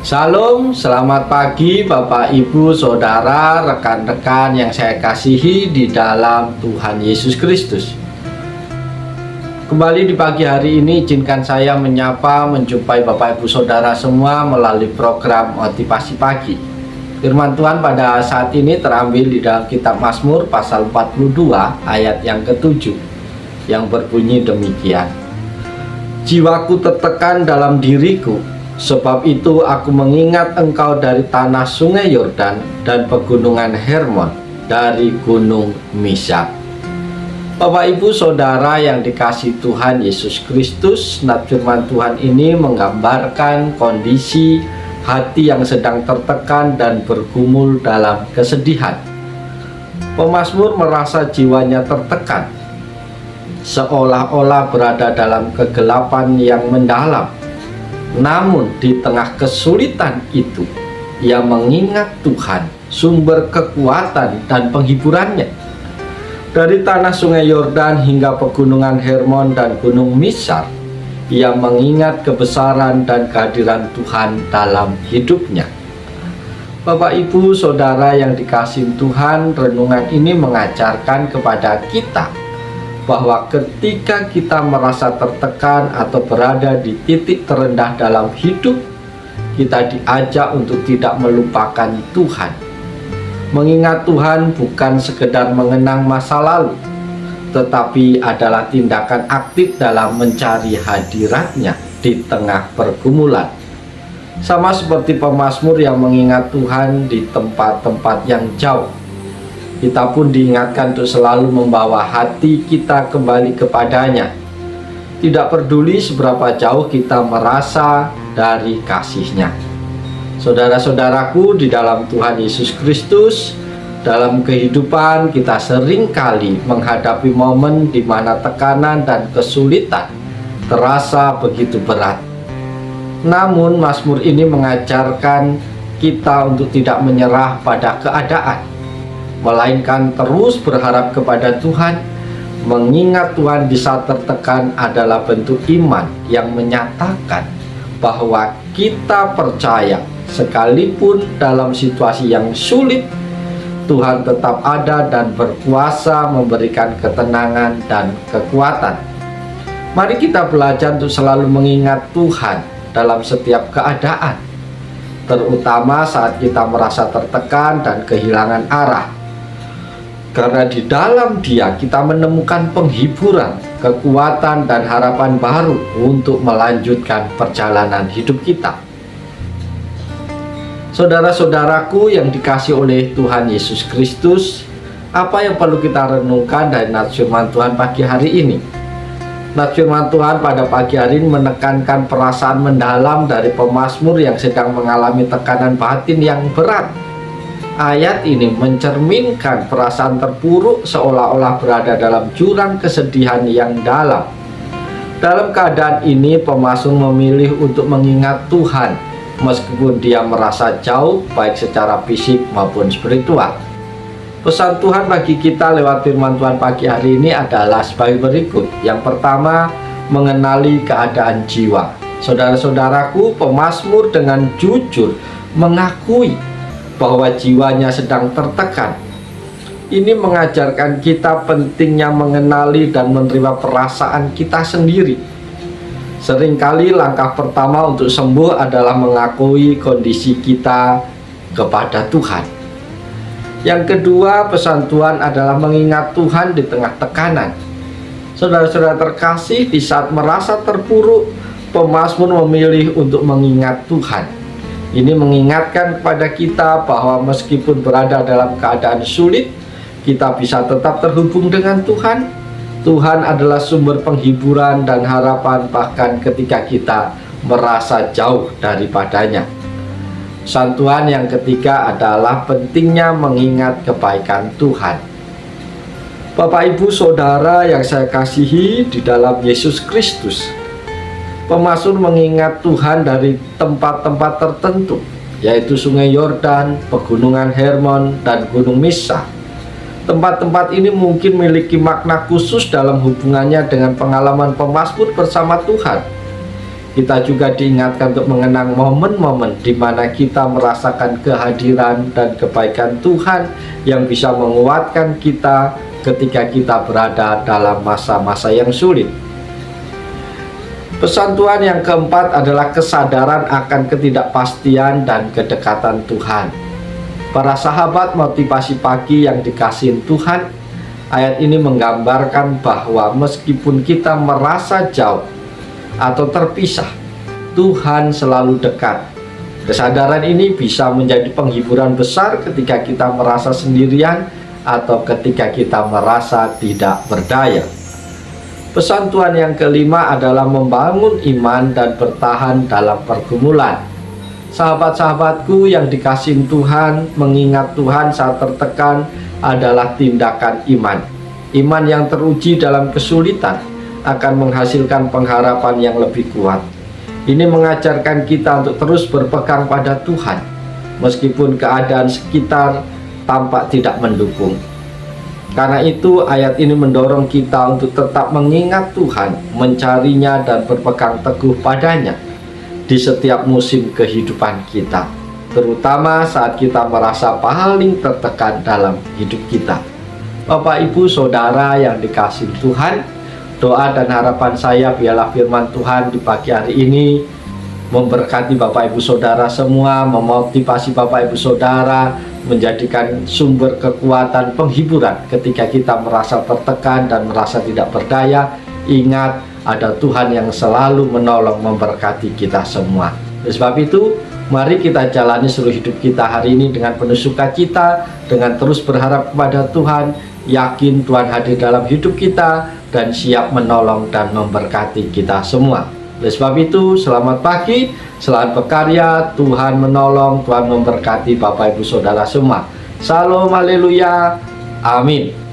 Salam, selamat pagi Bapak, Ibu, Saudara, rekan-rekan yang saya kasihi di dalam Tuhan Yesus Kristus. Kembali di pagi hari ini izinkan saya menjumpai Bapak, Ibu, Saudara semua melalui program Motivasi Pagi. Firman Tuhan pada saat ini terambil di dalam kitab Mazmur pasal 42 ayat yang ke-7 yang berbunyi demikian. Jiwaku tertekan dalam diriku, sebab itu aku mengingat Engkau dari tanah sungai Yordan dan pegunungan Hermon, dari gunung Misar. Bapak, Ibu, Saudara yang dikasihi Tuhan Yesus Kristus, nat firman Tuhan ini menggambarkan kondisi hati yang sedang tertekan dan bergumul dalam kesedihan. Pemazmur merasa jiwanya tertekan, seolah-olah berada dalam kegelapan yang mendalam. Namun di tengah kesulitan itu, ia mengingat Tuhan, sumber kekuatan dan penghiburannya. Dari tanah sungai Yordan hingga pegunungan Hermon dan gunung Misar, ia mengingat kebesaran dan kehadiran Tuhan dalam hidupnya. Bapak, Ibu, Saudara yang dikasihi Tuhan, renungan ini mengajarkan kepada kita bahwa ketika kita merasa tertekan atau berada di titik terendah dalam hidup, kita diajak untuk tidak melupakan Tuhan. Mengingat Tuhan bukan sekedar mengenang masa lalu, tetapi adalah tindakan aktif dalam mencari hadirat-Nya di tengah pergumulan. Sama seperti pemazmur yang mengingat Tuhan di tempat-tempat yang jauh, kita pun diingatkan untuk selalu membawa hati kita kembali kepadanya. Tidak peduli seberapa jauh kita merasa dari kasih-Nya. Saudara-saudaraku di dalam Tuhan Yesus Kristus, dalam kehidupan kita seringkali menghadapi momen di mana tekanan dan kesulitan terasa begitu berat. Namun Mazmur ini mengajarkan kita untuk tidak menyerah pada keadaan, melainkan terus berharap kepada Tuhan. Mengingat Tuhan di saat tertekan adalah bentuk iman yang menyatakan bahwa kita percaya sekalipun dalam situasi yang sulit, Tuhan tetap ada dan berkuasa memberikan ketenangan dan kekuatan. Mari kita belajar untuk selalu mengingat Tuhan dalam setiap keadaan, terutama saat kita merasa tertekan dan kehilangan arah. Karena di dalam Dia kita menemukan penghiburan, kekuatan, dan harapan baru untuk melanjutkan perjalanan hidup kita. Saudara-saudaraku yang dikasihi oleh Tuhan Yesus Kristus, apa yang perlu kita renungkan dari nat firman Tuhan pagi hari ini? Nat firman Tuhan pada pagi hari ini menekankan perasaan mendalam dari pemazmur yang sedang mengalami tekanan batin yang berat. Ayat ini mencerminkan perasaan terpuruk, seolah-olah berada dalam jurang kesedihan yang dalam. Dalam keadaan ini, pemazmur memilih untuk mengingat Tuhan meskipun dia merasa jauh, baik secara fisik maupun spiritual. Pesan Tuhan bagi kita lewat firman Tuhan pagi hari ini adalah sebagai berikut. Yang pertama, mengenali keadaan jiwa. Saudara-saudaraku, pemazmur dengan jujur mengakui bahwa jiwanya sedang tertekan. Ini mengajarkan kita pentingnya mengenali dan menerima perasaan kita sendiri. Seringkali langkah pertama untuk sembuh adalah mengakui kondisi kita kepada Tuhan. Yang kedua, pesan Tuhan adalah mengingat Tuhan di tengah tekanan. Saudara-saudara terkasih, di saat merasa terpuruk, pemazmur memilih untuk mengingat Tuhan. Ini mengingatkan kepada kita bahwa meskipun berada dalam keadaan sulit, kita bisa tetap terhubung dengan Tuhan. Tuhan adalah sumber penghiburan dan harapan bahkan ketika kita merasa jauh daripadanya. Pesan Tuhan yang ketiga adalah pentingnya mengingat kebaikan Tuhan. Bapak, Ibu, Saudara yang saya kasihi di dalam Yesus Kristus, pemazmur mengingat Tuhan dari tempat-tempat tertentu, yaitu sungai Yordan, pegunungan Hermon, dan gunung Misar. Tempat-tempat ini mungkin memiliki makna khusus dalam hubungannya dengan pengalaman pemazmur bersama Tuhan. Kita juga diingatkan untuk mengenang momen-momen di mana kita merasakan kehadiran dan kebaikan Tuhan yang bisa menguatkan kita ketika kita berada dalam masa-masa yang sulit. Pesan Tuhan yang keempat adalah kesadaran akan ketidakpastian dan kedekatan Tuhan. Para sahabat motivasi pagi yang dikasihi Tuhan, ayat ini menggambarkan bahwa meskipun kita merasa jauh atau terpisah, Tuhan selalu dekat. Kesadaran ini bisa menjadi penghiburan besar ketika kita merasa sendirian atau ketika kita merasa tidak berdaya. Pesan Tuhan yang kelima adalah membangun iman dan bertahan dalam pergumulan. Sahabat-sahabatku yang dikasihi Tuhan, mengingat Tuhan saat tertekan adalah tindakan iman. Iman yang teruji dalam kesulitan akan menghasilkan pengharapan yang lebih kuat. Ini mengajarkan kita untuk terus berpegang pada Tuhan, meskipun keadaan sekitar tampak tidak mendukung. Karena itu ayat ini mendorong kita untuk tetap mengingat Tuhan, mencarinya dan berpegang teguh padanya di setiap musim kehidupan kita, terutama saat kita merasa paling tertekan dalam hidup kita. Bapak, Ibu, Saudara yang dikasihi Tuhan, doa dan harapan saya biarlah firman Tuhan di pagi hari ini memberkati Bapak Ibu Saudara semua, memotivasi Bapak Ibu Saudara, menjadikan sumber kekuatan penghiburan ketika kita merasa tertekan dan merasa tidak berdaya. Ingat, ada Tuhan yang selalu menolong, memberkati kita semua. Oleh sebab itu, mari kita jalani seluruh hidup kita hari ini dengan penuh sukacita, dengan terus berharap kepada Tuhan, yakin Tuhan hadir dalam hidup kita dan siap menolong dan memberkati kita semua. Oleh sebab itu, selamat pagi, selamat berkarya, Tuhan menolong, Tuhan memberkati Bapak Ibu Saudara semua. Salam, haleluya, amin.